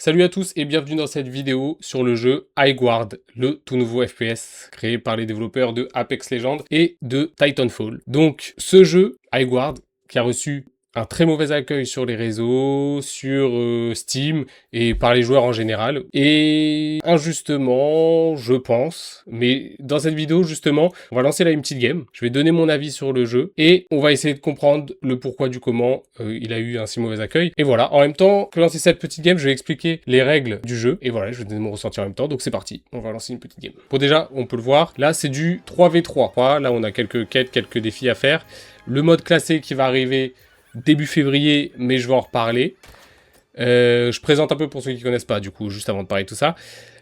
Salut à tous et bienvenue dans cette vidéo sur le jeu Highguard, le tout nouveau FPS créé par les développeurs de Apex Legends et de Titanfall. Donc ce jeu Highguard qui a reçu un très mauvais accueil sur les réseaux, sur Steam et par les joueurs en général. Et injustement, je pense. Mais dans cette vidéo, justement, on va lancer là une petite game. Je vais donner mon avis sur le jeu et on va essayer de comprendre le pourquoi du comment il a eu un si mauvais accueil. Et voilà, en même temps que lancer cette petite game, je vais expliquer les règles du jeu. Et voilà, je vais donner mon ressenti en même temps. Donc c'est parti, on va lancer une petite game. Bon déjà, on peut le voir, là c'est du 3v3. Là on a quelques quêtes, quelques défis à faire. Le mode classé qui va arriver début février, mais je vais en reparler. Je présente un peu pour ceux qui ne connaissent pas, du coup, juste avant de parler de tout ça.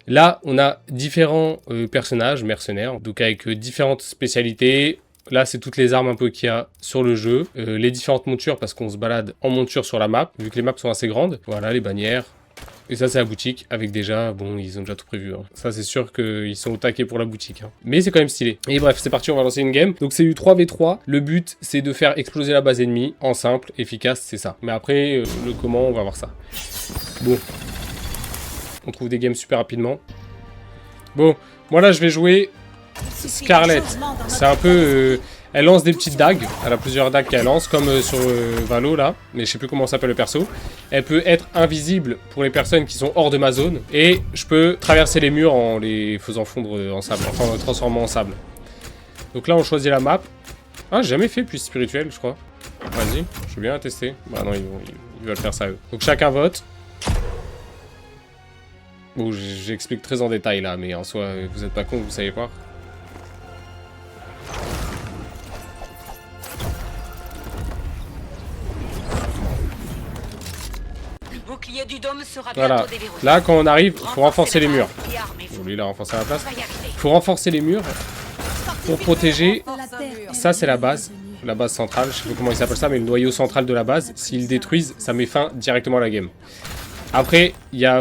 Là, on a différents personnages, mercenaires, donc avec différentes spécialités. Là, c'est toutes les armes un peu qu'il y a sur le jeu. Les différentes montures, parce qu'on se balade en monture sur la map, vu que les maps sont assez grandes. Voilà, les bannières. Et ça, c'est la boutique, avec déjà, bon, ils ont déjà tout prévu. Hein. Ça, c'est sûr qu'ils sont au taquet pour la boutique. Hein. Mais c'est quand même stylé. Et bref, c'est parti, on va lancer une game. Donc, c'est du 3v3. Le but, c'est de faire exploser la base ennemie. En simple, efficace, c'est ça. Mais après, le comment, on va voir ça. Bon. On trouve des games super rapidement. Bon, moi là, je vais jouer Scarlet. C'est un peu... elle lance des petites dagues, elle a plusieurs dagues qu'elle lance, comme sur Valo là, mais je sais plus comment s'appelle le perso. Elle peut être invisible pour les personnes qui sont hors de ma zone, et je peux traverser les murs en les faisant fondre en sable, enfin en les transformant en sable. Donc là on choisit la map. Ah, j'ai jamais fait puis spirituel je crois. Vas-y, je veux bien la tester. Bah non, ils veulent faire ça eux. Donc chacun vote. Bon, j'explique très en détail là, mais en soi, vous êtes pas con, vous savez pas. Du dôme sera voilà, là quand on arrive, il faut renforcer les murs. Bon, lui il a renforcé à la place. Il faut renforcer les murs pour protéger. Ça c'est la base centrale, je sais pas comment il s'appelle ça, mais le noyau central de la base. S'ils le détruisent, ça met fin directement à la game. Après,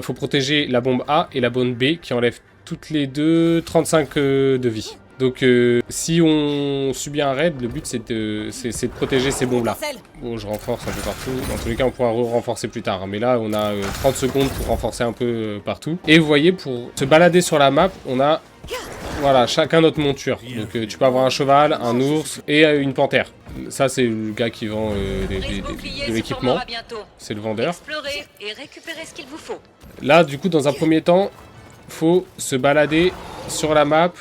faut protéger la bombe A et la bombe B qui enlèvent toutes les deux 35 de vie. Donc si on subit un raid, le but c'est de protéger ces bombes là. Bon, je renforce un peu partout. Dans tous les cas on pourra renforcer plus tard. Mais là on a 30 secondes pour renforcer un peu partout. Et vous voyez, pour se balader sur la map, on a voilà, chacun notre monture. Donc tu peux avoir un cheval, un ours et une panthère. Ça c'est le gars qui vend de l'équipement. C'est le vendeur. Là du coup dans un premier temps, faut se balader sur la map.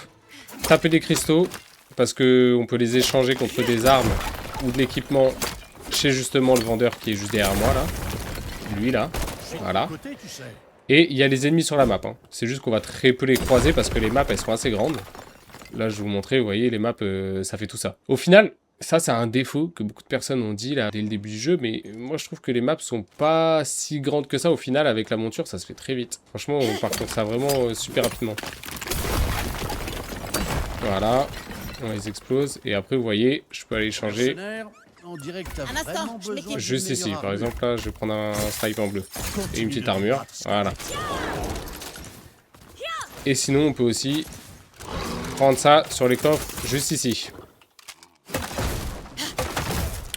Taper des cristaux, parce qu'on peut les échanger contre des armes ou de l'équipement chez justement le vendeur qui est juste derrière moi là. Lui là, voilà. Et il y a les ennemis sur la map. Hein. C'est juste qu'on va très peu les croiser parce que les maps elles sont assez grandes. Là je vais vous montrer, vous voyez les maps ça fait tout ça. Au final, ça c'est un défaut que beaucoup de personnes ont dit là dès le début du jeu, mais moi je trouve que les maps sont pas si grandes que ça au final. Avec la monture ça se fait très vite. Franchement on part contre ça vraiment super rapidement. Voilà, on les explose et après vous voyez, je peux aller changer juste ici. Par exemple là, je vais prendre un stripe en bleu et une petite armure, voilà. Et sinon on peut aussi prendre ça sur les coffres juste ici.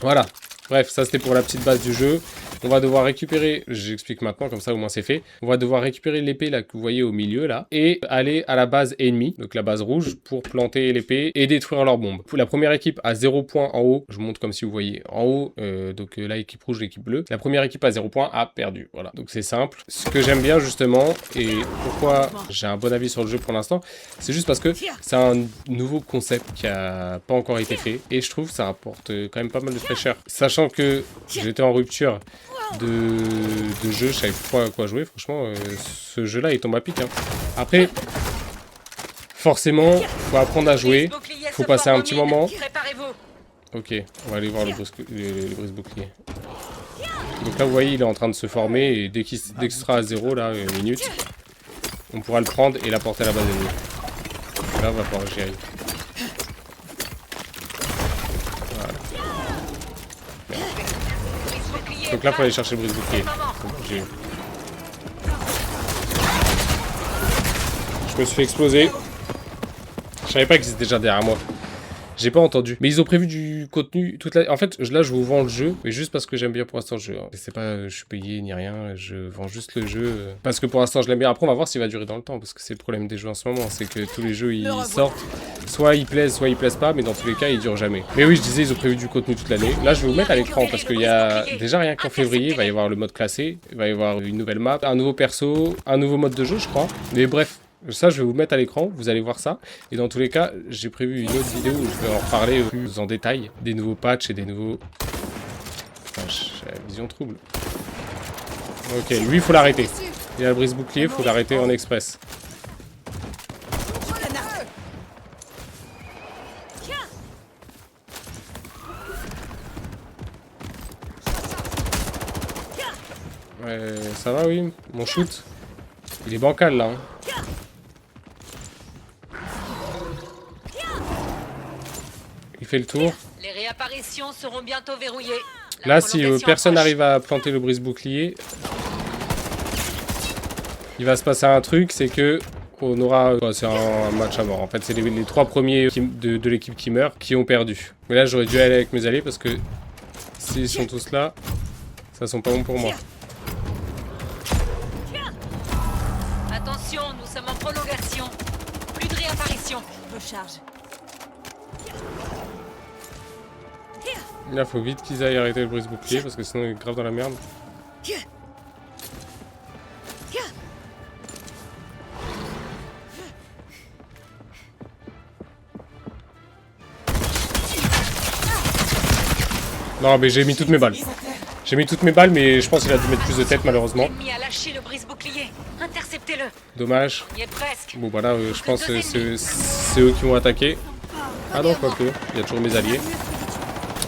Voilà, bref, ça c'était pour la petite base du jeu. On va devoir récupérer, j'explique maintenant, comme ça au moins c'est fait. On va devoir récupérer l'épée là que vous voyez au milieu là. Et aller à la base ennemie, donc la base rouge, pour planter l'épée et détruire leur bombe. La première équipe à 0 points en haut, je montre comme si vous voyez en haut, donc là équipe rouge, l'équipe bleue. La première équipe à 0 points a perdu, voilà. Donc c'est simple. Ce que j'aime bien justement, et pourquoi j'ai un bon avis sur le jeu pour l'instant, c'est juste parce que c'est un nouveau concept qui a pas encore été fait. Et je trouve que ça apporte quand même pas mal de fraîcheur. Sachant que j'étais en rupture de jeu, je savais pas à quoi jouer, franchement, ce jeu-là, il tombe à pic. Hein. Après, forcément, faut apprendre à jouer, faut passer un petit moment. Ok, on va aller voir le brise-bouclier. Donc là, vous voyez, il est en train de se former, et dès qu'il sera à 0, là, une minute, on pourra le prendre et l'apporter à la base ennemie. Là, on va pouvoir gérer. Donc là, il faut aller chercher le brise-bouclier. Je me suis fait exploser. Je savais pas qu'ils étaient déjà derrière moi. J'ai pas entendu. Mais ils ont prévu du contenu toute la... En fait, là, je vous vends le jeu, mais juste parce que j'aime bien pour l'instant le jeu. Hein. C'est pas, je suis payé ni rien, je vends juste le jeu. Parce que pour l'instant, je l'aime bien. Après, on va voir s'il va durer dans le temps, parce que c'est le problème des jeux en ce moment. C'est que tous les jeux, ils sortent. Soit ils plaisent pas, mais dans tous les cas, ils durent jamais. Mais oui, je disais, ils ont prévu du contenu toute l'année. Là, je vais vous mettre à l'écran, parce qu'il y a déjà rien qu'en février, il va y avoir le mode classé, il va y avoir une nouvelle map, un nouveau perso, un nouveau mode de jeu, je crois. Mais bref. Ça, je vais vous mettre à l'écran, vous allez voir ça. Et dans tous les cas, j'ai prévu une autre vidéo où je vais en reparler plus en détail. Des nouveaux patchs et des nouveaux... Putain, j'ai la vision trouble. Ok, lui, il faut l'arrêter. Il a le brise-bouclier, il faut l'arrêter en express. Ouais, ça va, oui. Mon shoot, il est bancal, là. Hein. Il fait le tour. Les réapparitions seront bientôt verrouillées. Là, si personne n'arrive à planter le brise-bouclier, il va se passer un truc, c'est que on aura... c'est un match à mort. En fait, c'est les 3 premiers de l'équipe qui meurent qui ont perdu. Mais là, j'aurais dû aller avec mes alliés parce que s'ils sont tous là, ça sont pas bons pour moi. Attention, nous sommes en prolongation. Plus de réapparition. Recharge. Là, faut vite qu'ils aillent arrêter le brise-bouclier parce que sinon, il est grave dans la merde. Non, mais j'ai mis toutes mes balles. J'ai mis toutes mes balles, mais je pense qu'il a dû mettre plus de tête, malheureusement. L'ennemi a lâché le brise-bouclier. Interceptez-le. Dommage. Il est presque. Bon, bah là, je pense que c'est eux qui vont attaquer. Ah non, quoique. Il y a toujours mes alliés.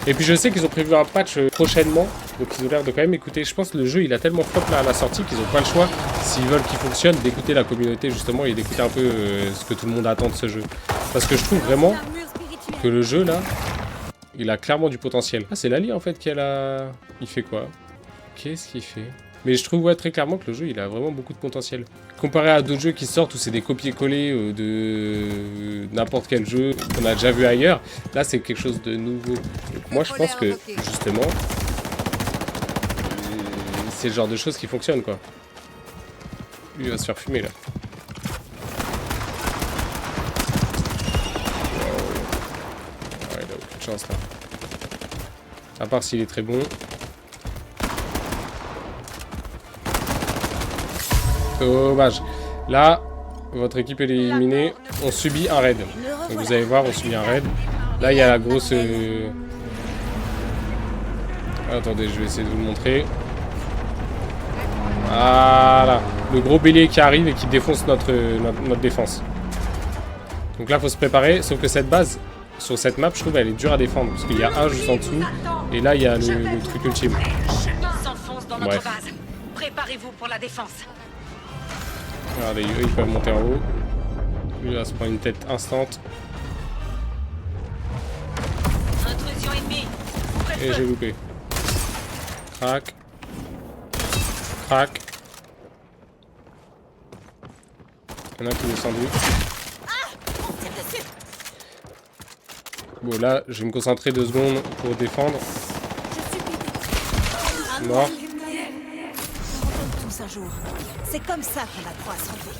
Et puis je sais qu'ils ont prévu un patch prochainement, donc ils ont l'air de quand même écouter. Je pense que le jeu il a tellement flop là à la sortie qu'ils n'ont pas le choix, s'ils veulent qu'il fonctionne, d'écouter la communauté justement et d'écouter un peu ce que tout le monde attend de ce jeu. Parce que je trouve vraiment que le jeu là, il a clairement du potentiel. Ah, c'est Lali en fait qui a la... Il fait quoi? Qu'est-ce qu'il fait? Mais je trouve très clairement que le jeu il a vraiment beaucoup de potentiel. Comparé à d'autres jeux qui sortent où c'est des copier-coller de n'importe quel jeu qu'on a déjà vu ailleurs, là c'est quelque chose de nouveau. Donc moi je pense que justement c'est le genre de choses qui fonctionnent quoi. Lui il va se faire fumer là. Ouais, il a aucune chance là. À part s'il est très bon. Dommage. Là, votre équipe est éliminée. On subit un raid. Donc vous allez voir, on subit un raid. Là, il y a la grosse... Attendez, je vais essayer de vous le montrer. Voilà. Le gros bélier qui arrive et qui défonce notre défense. Donc là, il faut se préparer. Sauf que cette base, sur cette map, je trouve, elle est dure à défendre. Parce qu'il y a un juste en dessous. Et là, il y a le truc ultime. S'enfonce dans notre base. Préparez-vous pour la défense. Regardez, eux ils peuvent monter en haut. Lui va se prendre une tête instant. Intrusion ennemie. Et j'ai loupé. Crac. Crac. Il y en a qui descendent. Bon là, je vais me concentrer 2 secondes pour défendre. Mort. C'est comme ça qu'on apprend à se relever.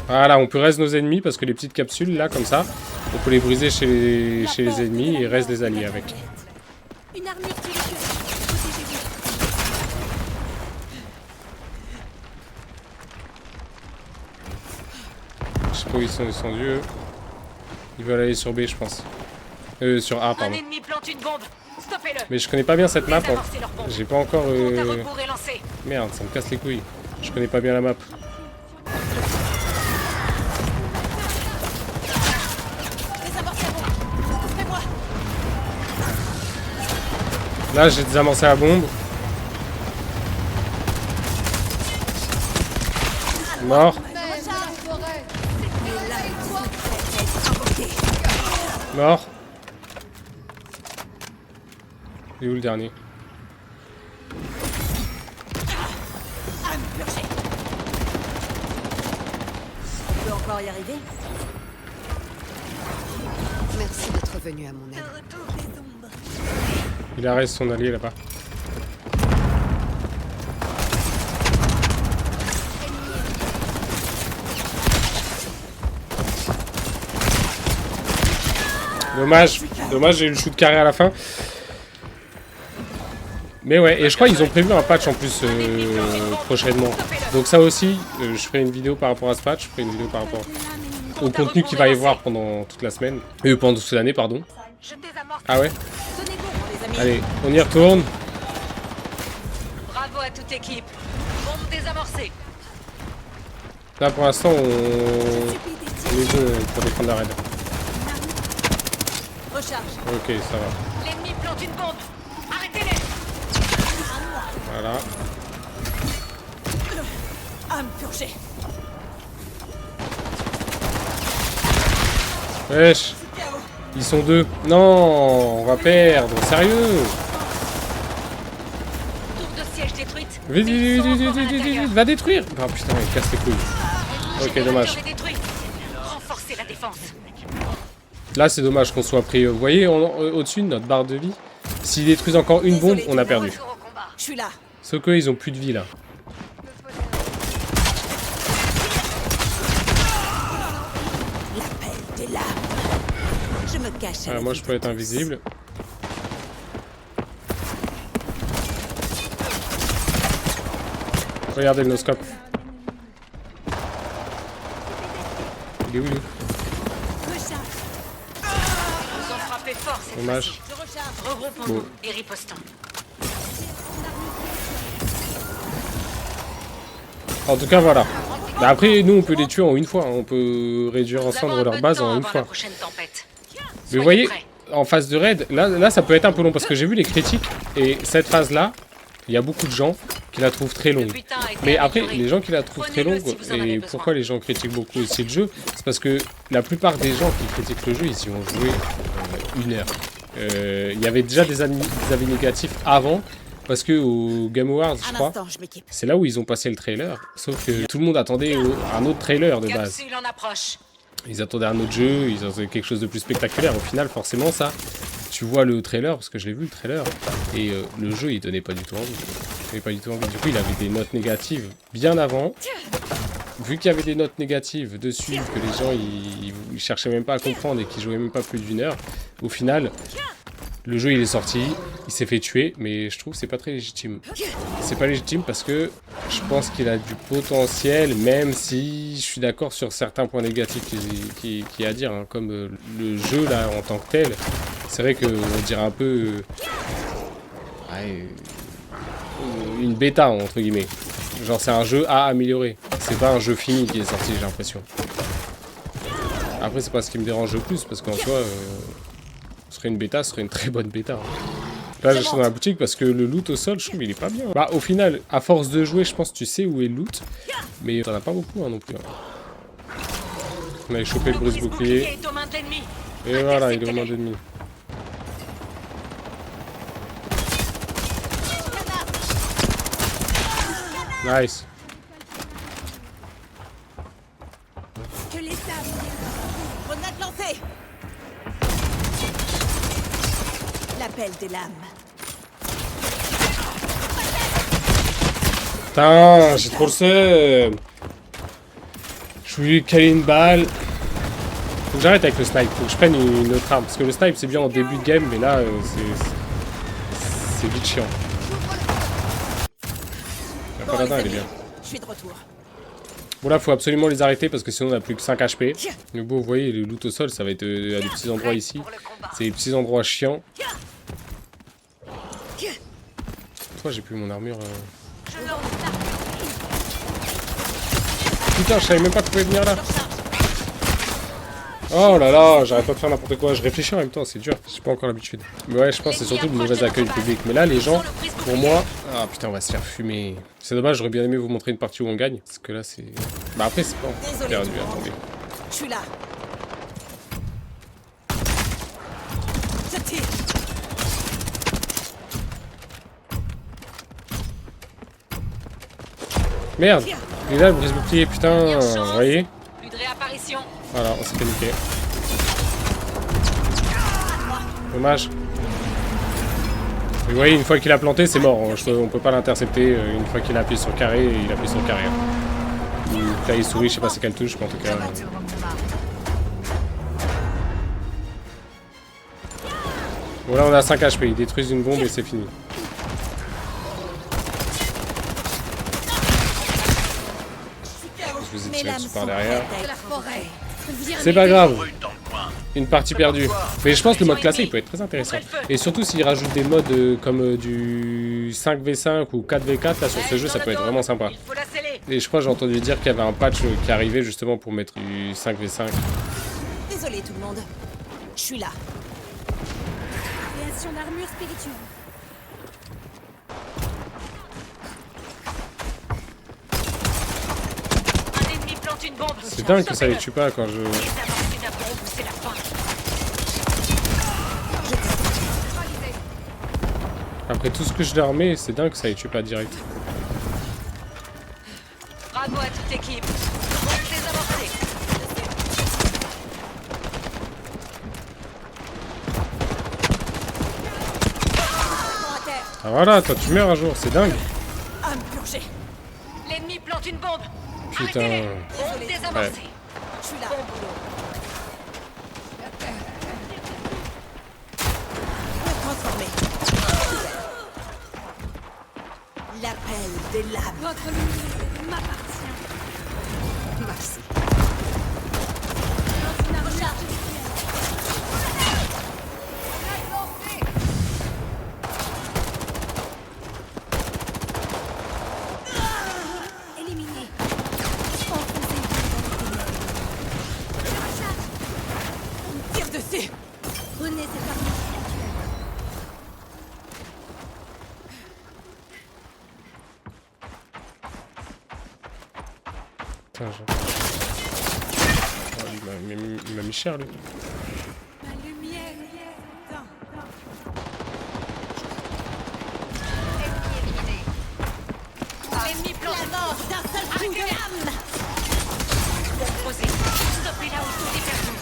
Voilà, on peut reste nos ennemis parce que les petites capsules là, comme ça, on peut les briser chez les ennemis et reste des alliés avec. Une armure qui recule. Je sais pas où ils sont descendus eux. Ils veulent aller sur B je pense. Sur A pardon. Un ennemi plante une bombe. Stoppez-le. Mais je connais pas bien cette map. Désamorcez leur bombe. J'ai pas encore... Compte à rebours est lancé. Merde, ça me casse les couilles. Je connais pas bien la map. Là, j'ai désamorcé la bombe. Mort. Mort. Et où le dernier? On peut encore y arriver. Merci d'être venu à mon aide. Le retour des ombres. Il arrête son allié là-bas. Dommage, dommage, j'ai eu le shoot carré à la fin. Mais ouais, et je crois qu'ils ont prévu un patch en plus prochainement. Donc ça aussi, je ferai une vidéo par rapport à ce patch, je ferai une vidéo par rapport au contenu qu'il va y avoir pendant toute la semaine. Pendant toute l'année, pardon. Je désamorce. Ah ouais? Tenez bon, les amis. Allez, on y retourne. Bravo à toute équipe. Bombe désamorcée. Là pour l'instant, on Suffit des est deux pour défendre la raid. Recharge. Ok, ça va. L'ennemi plante une bombe. Arrêtez-les. Voilà. Âme purgée. Wesh, ils sont deux. Non, on va perdre. Sérieux? Tour de siège détruite. Vite, Mais vite, ils vite, sont vite, encore à vite, vite, l'intérieur. vite, va détruire. Ah putain, il casse les couilles. Ok, Générateur dommage. est détruit. Renforcez la défense. Là, c'est dommage qu'on soit pris. Vous voyez, au-dessus de notre barre de vie, s'ils détruisent encore une bombe, on a perdu. Retour au combat. Je suis là. Sauf qu'eux, ils ont plus de vie là. L'appel des lames. Je me cache. à la Moi, je vie peux de être tous. invisible. Regardez le noscope. Il est où, lui? Recharge. Ils ont frappé fort cette Dommage. fois-ci. Je recharge. Regroupons-nous Bon. et ripostons. En tout cas, voilà. Bah après, nous, on peut les tuer en une fois. Hein. On peut réduire en Nous avons cendres un leur peu de base temps en une avant fois. la prochaine tempête. Mais Soyez vous voyez, prêts. en phase de raid, là, ça peut être un peu long parce que j'ai vu les critiques. Et cette phase-là, il y a beaucoup de gens qui la trouvent très Le longue. butin a été Mais après, amélioré. les gens qui la trouvent très Prenez-le longue, si vous en avez et besoin. pourquoi les gens critiquent beaucoup aussi le jeu, c'est parce que la plupart des gens qui critiquent le jeu, ils y ont joué 1 heure. Il y avait déjà des avis négatifs avant, parce que au Game Awards, je Un crois, instant, je m'équipe. c'est là où ils ont passé le trailer, sauf que tout le monde attendait un autre trailer de base. Capsule en approche. Ils attendaient un autre jeu, ils attendaient quelque chose de plus spectaculaire. Au final, forcément, ça, tu vois le trailer, parce que je l'ai vu le trailer, et le jeu, il donnait pas du tout envie. Il donnait pas du tout envie. Du coup, il avait des notes négatives bien avant. Vu qu'il y avait des notes négatives dessus, que les gens, ils cherchaient même pas à comprendre et qu'ils jouaient même pas plus d'une heure, au final, le jeu, il est sorti, il s'est fait tuer, mais je trouve que c'est pas très légitime. C'est pas légitime parce que je pense qu'il a du potentiel, même si je suis d'accord sur certains points négatifs qu'il y a à dire, hein, comme le jeu là en tant que tel. C'est vrai qu'on dirait un peu une bêta entre guillemets. Genre c'est un jeu à améliorer. C'est pas un jeu fini qui est sorti, j'ai l'impression. Après c'est pas ce qui me dérange le plus parce qu'en soi, ce serait une bêta, ce serait une très bonne bêta. Là, je suis dans la boutique parce que le loot au sol, je trouve, il est pas bien. Bah, au final, à force de jouer, je pense que tu sais où est le loot. Mais t'en as pas beaucoup, hein, non plus. Hein. On avait chopé le brise-bouclier. est aux mains de l'ennemi. Et voilà, il est aux mains d'ennemis. Nice. Que les âmes. Grenade lancée. L'appel des lames. Putain, j'ai trop le seum. Je voulais caler une balle. Faut que j'arrête avec le snipe. Faut que je prenne une autre arme. Parce que le snipe, c'est bien en début de game, mais là, c'est vite chiant. La Bon, paladin, les elle est amis, bien. je suis de retour. Bon là faut absolument les arrêter parce que sinon on a plus que 5 HP. Mais bon vous voyez le loot au sol ça va être à des petits endroits ici. Pour le combat. C'est des petits endroits chiants. Pourquoi j'ai plus mon armure Je lance la Putain je savais même pas qu'on pouvait venir là. Oh là là j'arrête pas de faire n'importe quoi. Je réfléchis en même temps c'est dur. J'ai pas encore l'habitude. Mais ouais je pense que c'est surtout le mauvais accueil public. Mais là les gens pour moi... Ah putain on va se faire fumer. C'est dommage j'aurais bien aimé vous montrer une partie où on gagne. Parce que là c'est... Bah après c'est pas Désolé, perdu tout le monde. attendez. Je suis là. Je tire. Merde. Il est là le brise-bouclier putain. Vous voyez. plus de réapparition. Voilà on s'est fait niquer. Dommage. Vous voyez, une fois qu'il a planté, c'est mort. On peut pas l'intercepter. Une fois qu'il a appuyé sur le carré, il appuie sur le carré. Ou clavier souris, je sais pas c'est quelle touche, mais en tout cas... Bon là on a 5 HP, ils détruisent une bombe et c'est fini. Je vous ai tiré dessus par derrière. C'est pas grave. Une partie perdue. Mais je pense que le mode classé il peut être très intéressant. Et surtout s'ils rajoutent des modes comme du 5v5 ou 4v4 là sur ce jeu, ça peut être vraiment sympa. Et je crois que j'ai entendu dire qu'il y avait un patch qui arrivait justement pour mettre du 5v5. Désolé tout le monde. Je suis là. Création d'armure spirituelle. Un ennemi plante une bombe. C'est dingue que ça les tue pas quand je... Désamorcer la bombe, c'est la fin. Après tout ce que je leur mets, c'est dingue que ça les tue pas direct. Bravo à toute équipe. Bombe désamorcée. Ah voilà, toi tu meurs un jour, c'est dingue. À me purger. L'ennemi plante une bombe. Putain. Arrêtez-les. Bombe désamorcée. Je suis là. Bon boulot. Me transformer. L'appel des lames. Votre lumière m'appartient. Merci. Dans une armure spirituelle. Éliminé. Enfoncez-vous dans les ténèbres. Tire dessus. Prenez cette armure spirituelle. Putain, il m'a mis cher lui. Ma lumière. L'ennemi plante La mort d'un seul coup de lame. posé. Stoppez là où tout est perdu.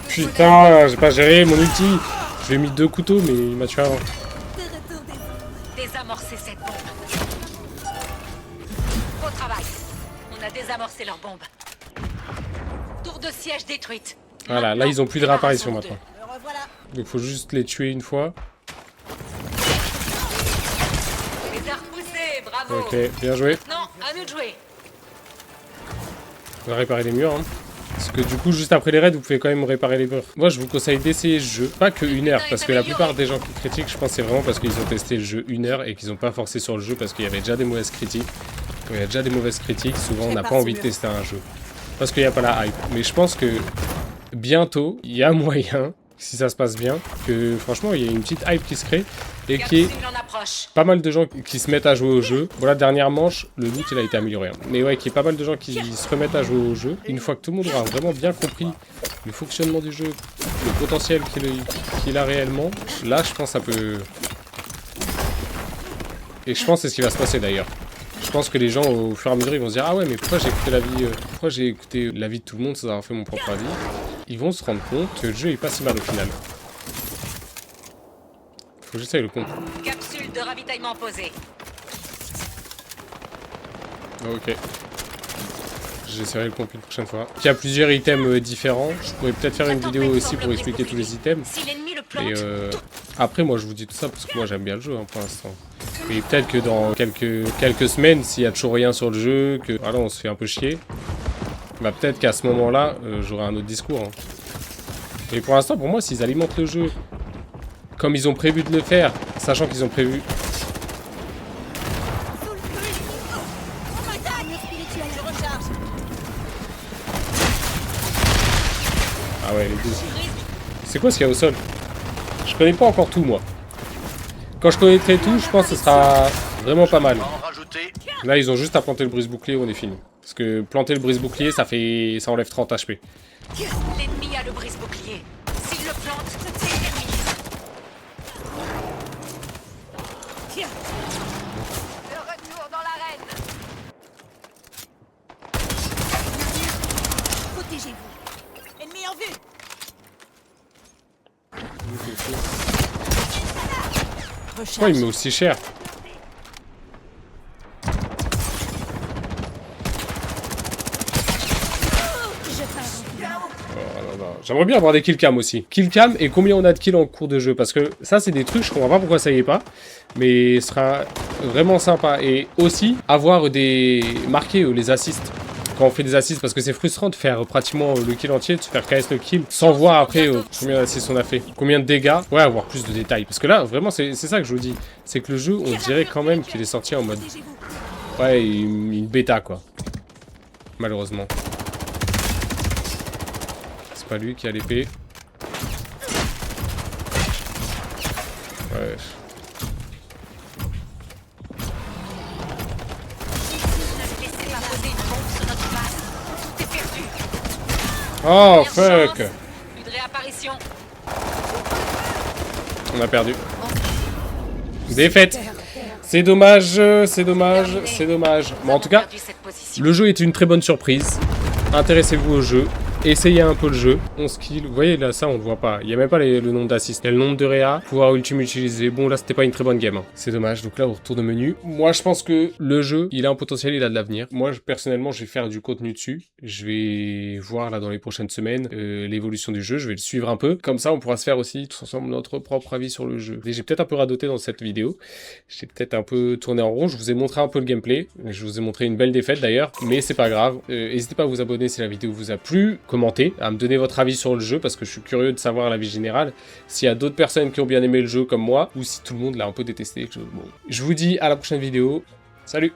Putain, j'ai pas géré mon ulti. Je lui ai mis 2 couteaux, mais il m'a tué avant. De retour des Désamorcer cette bombe. Beau travail. On a désamorcé leur bombe. Tour de siège détruite. Voilà, là ils ont plus de réapparition maintenant. Me revoilà. Donc faut juste les tuer une fois. Les a repoussés, bravo. Ok, bien joué. Non, à nous de jouer. On va réparer les murs. Hein. Parce que du coup, juste après les raids, vous pouvez quand même réparer les murs. Moi, je vous conseille d'essayer ce jeu. Pas que 1 heure, parce que la plupart des gens qui critiquent, je pense que c'est vraiment parce qu'ils ont testé le jeu 1 heure et qu'ils n'ont pas forcé sur le jeu parce qu'il y avait déjà des mauvaises critiques. Quand il y a déjà des mauvaises critiques, souvent on n'a pas envie de tester un jeu. Parce qu'il n'y a pas la hype. Mais je pense que bientôt, il y a moyen, si ça se passe bien, que franchement, il y a une petite hype qui se crée et qui est Capsule en approche. pas mal de gens qui se mettent à jouer au jeu. Voilà, dernière manche, le loot il a été amélioré. Hein. Mais ouais, qu'il y ait pas mal de gens qui se remettent à jouer au jeu. Une fois que tout le monde aura vraiment bien compris le fonctionnement du jeu, le potentiel qu'il a réellement, là je pense que ça peut... Et je pense que c'est ce qui va se passer d'ailleurs. Je pense que les gens au fur et à mesure ils vont se dire ah ouais mais pourquoi j'ai écouté l'avis de tout le monde sans avoir fait mon propre avis. Ils vont se rendre compte que le jeu est pas si mal au final. Faut que j'essaye le compte. Capsule de ravitaillement posée. Ok. J'essaierai le compte une prochaine fois. Il y a plusieurs items différents. Je pourrais peut-être faire une vidéo aussi pour expliquer tous les items. Si l'ennemi le plante, Mais après, moi, je vous dis tout ça parce que moi, j'aime bien le jeu hein, pour l'instant. Et peut-être que dans quelques semaines, s'il y a toujours rien sur le jeu, que voilà, on se fait un peu chier, bah peut-être qu'à ce moment-là, j'aurai un autre discours. Hein. Et pour l'instant, pour moi, s'ils alimentent le jeu comme ils ont prévu de le faire, sachant qu'ils ont prévu... Je recharge. Ah ouais, les deux. C'est quoi ce qu'il y a au sol? Je connais pas encore tout, moi. Quand je connaîtrai tout, je pense que ce sera vraiment pas mal. Là, ils ont juste à planter le brise-bouclier, on est fini. Parce que planter le brise-bouclier, ça enlève 30 HP. l'ennemi a le brise-bouclier. S'il le plante, c'est terminé. Le retour dans l'arène. Protégez-vous. Ennemi en vue. Pourquoi il met aussi cher? J'aimerais bien avoir des killcam aussi. Killcam et combien on a de kills en cours de jeu. Parce que ça, c'est des trucs, je comprends pas pourquoi ça y est pas. Mais ce sera vraiment sympa. Et aussi, avoir des... marquer les assists. Quand on fait des assists, parce que c'est frustrant de faire pratiquement le kill entier, de se faire KS le kill, sans voir après combien d'assists on a fait. Combien de dégâts. Ouais, avoir plus de détails. Parce que là, vraiment, c'est ça que je vous dis. C'est que le jeu, on dirait quand même qu'il est sorti en mode... ouais, une bêta, quoi. Malheureusement. C'est pas lui qui a l'épée. Ouais. Oh fuck! Plus de réapparition. On a perdu. Défaite. C'est dommage, c'est dommage, c'est dommage. Bon, en tout cas, le jeu est une très bonne surprise. Intéressez-vous au jeu. Essayez un peu le jeu. 11 kills. Vous voyez là, ça on le voit pas. Il n'y a même pas le nombre d'assists. Il y a le nombre de réa. Pouvoir ultime utilisé. Bon là c'était pas une très bonne game. Hein. C'est dommage. Donc là on retourne au menu. Moi je pense que le jeu, il a un potentiel, il a de l'avenir. Moi personnellement je vais faire du contenu dessus. Je vais voir là dans les prochaines semaines l'évolution du jeu. Je vais le suivre un peu. Comme ça on pourra se faire aussi tous ensemble notre propre avis sur le jeu. J'ai peut-être un peu radoté dans cette vidéo. J'ai peut-être un peu tourné en rond. Je vous ai montré un peu le gameplay. Je vous ai montré une belle défaite d'ailleurs. Mais c'est pas grave. N'hésitez pas à vous abonner si la vidéo vous a plu. Commentez, à me donner votre avis sur le jeu parce que je suis curieux de savoir l'avis général. S'il y a d'autres personnes qui ont bien aimé le jeu comme moi ou si tout le monde l'a un peu détesté. Bon. Je vous dis à la prochaine vidéo. Salut!